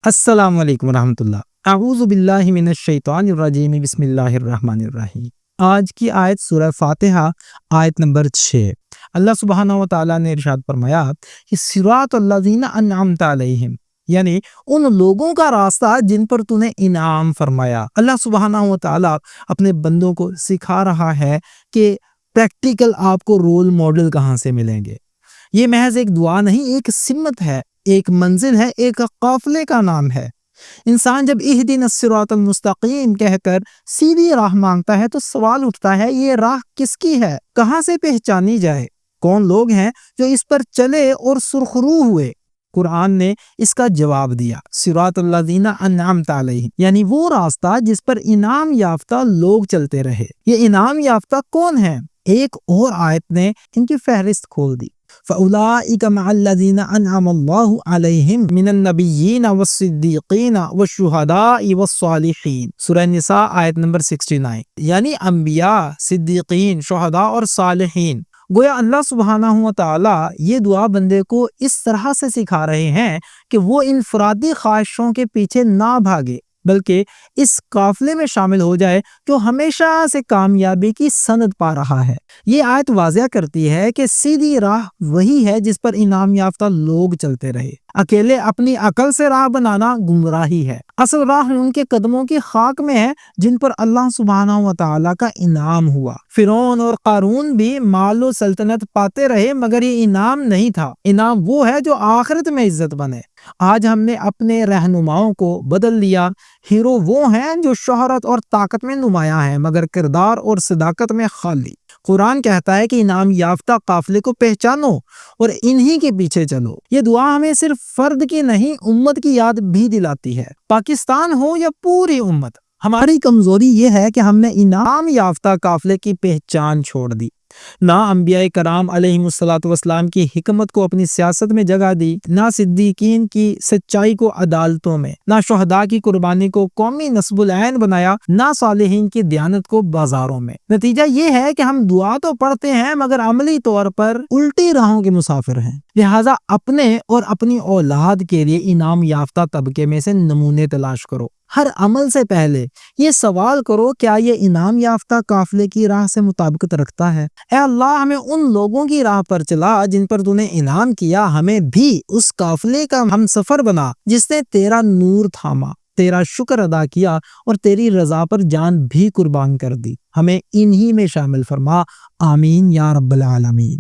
السلام علیکم ورحمۃ اللہ۔ اعوذ باللہ من الشیطان الرجیم، بسم اللہ الرحمن الرحیم۔ آج کی آیت سورہ فاتحہ آیت نمبر 6۔ اللہ سبحانہ و تعالیٰ نے ارشاد فرمایا کہ صراط الذین انعمت علیہم، یعنی ان لوگوں کا راستہ جن پر تو نے انعام فرمایا۔ اللہ سبحانہ و تعالیٰ اپنے بندوں کو سکھا رہا ہے کہ پریکٹیکل آپ کو رول ماڈل کہاں سے ملیں گے۔ یہ محض ایک دعا نہیں، ایک سمت ہے، ایک منزل ہے، ایک قافلے کا نام ہے۔ انسان جب اہدنا الصراط المستقیم کہہ کر سیدھی راہ مانگتا ہے تو سوال اٹھتا ہے، یہ راہ کس کی ہے؟ کہاں سے پہچانی جائے؟ کون لوگ ہیں جو اس پر چلے اور سرخرو ہوئے؟ قرآن نے اس کا جواب دیا، صراط الذین انعمت علیہم، یعنی وہ راستہ جس پر انعام یافتہ لوگ چلتے رہے۔ یہ انعام یافتہ کون ہیں؟ ایک اور آیت نے ان کی فہرست کھول دی۔ فَأُولَٰئِكَ مَعَ الَّذِينَ أَنْعَمَ اللَّهُ عَلَيْهِمْ مِنَ النَّبِيِّينَ وَالصِّدِّيقِينَ وَالشُّهَدَاءِ وَالصَّالِحِينَ۔ سورہ نساء آیت نمبر 69، یعنی انبیاء، صدیقین، شہداء اور صالحین۔ گویا اللہ سبحانہ و تعالیٰ یہ دعا بندے کو اس طرح سے سکھا رہے ہیں کہ وہ انفرادی خواہشوں کے پیچھے نہ بھاگے، بلکہ اس قافلے میں شامل ہو جائے جو ہمیشہ سے کامیابی کی سند پا رہا ہے۔ یہ آیت واضح کرتی ہے کہ سیدھی راہ وہی ہے جس پر انعام یافتہ لوگ چلتے رہے۔ اکیلے اپنی عقل سے راہ بنانا گمراہی ہے۔ اصل راہ ان کے قدموں کی خاک میں ہے جن پر اللہ سبحانہ و تعالیٰ کا انعام ہوا۔ فرعون اور قارون بھی مال و سلطنت پاتے رہے، مگر یہ انعام نہیں تھا۔ انعام وہ ہے جو آخرت میں عزت بنے۔ آج ہم نے اپنے رہنماؤں کو بدل لیا۔ ہیرو وہ ہیں جو شہرت اور طاقت میں نمایاں ہیں، مگر کردار اور صداقت میں خالی۔ قرآن کہتا ہے کہ انعام یافتہ قافلے کو پہچانو اور انہی کے پیچھے چلو۔ یہ دعا ہمیں صرف فرد کی نہیں، امت کی یاد بھی دلاتی ہے۔ پاکستان ہو یا پوری امت، ہماری کمزوری یہ ہے کہ ہم نے انعام یافتہ قافلے کی پہچان چھوڑ دی۔ نہ انبیاء کرام علیہم الصلوۃ والسلام کی حکمت کو اپنی سیاست میں جگہ دی، نہ صدیقین کی سچائی کو عدالتوں میں، نہ شہداء کی قربانی کو قومی نصب العین بنایا، نہ صالحین کی دیانت کو بازاروں میں۔ نتیجہ یہ ہے کہ ہم دعا تو پڑھتے ہیں مگر عملی طور پر الٹی راہوں کے مسافر ہیں۔ لہٰذا اپنے اور اپنی اولاد کے لیے انعام یافتہ طبقے میں سے نمونے تلاش کرو۔ ہر عمل سے پہلے یہ سوال کرو، کیا یہ انعام یافتہ قافلے کی راہ سے مطابقت رکھتا ہے؟ اے اللہ، ہمیں ان لوگوں کی راہ پر چلا جن پر تو نے انعام کیا، ہمیں بھی اس قافلے کا ہم سفر بنا جس نے تیرا نور تھاما، تیرا شکر ادا کیا اور تیری رضا پر جان بھی قربان کر دی۔ ہمیں انہی میں شامل فرما، آمین یا رب العالمین۔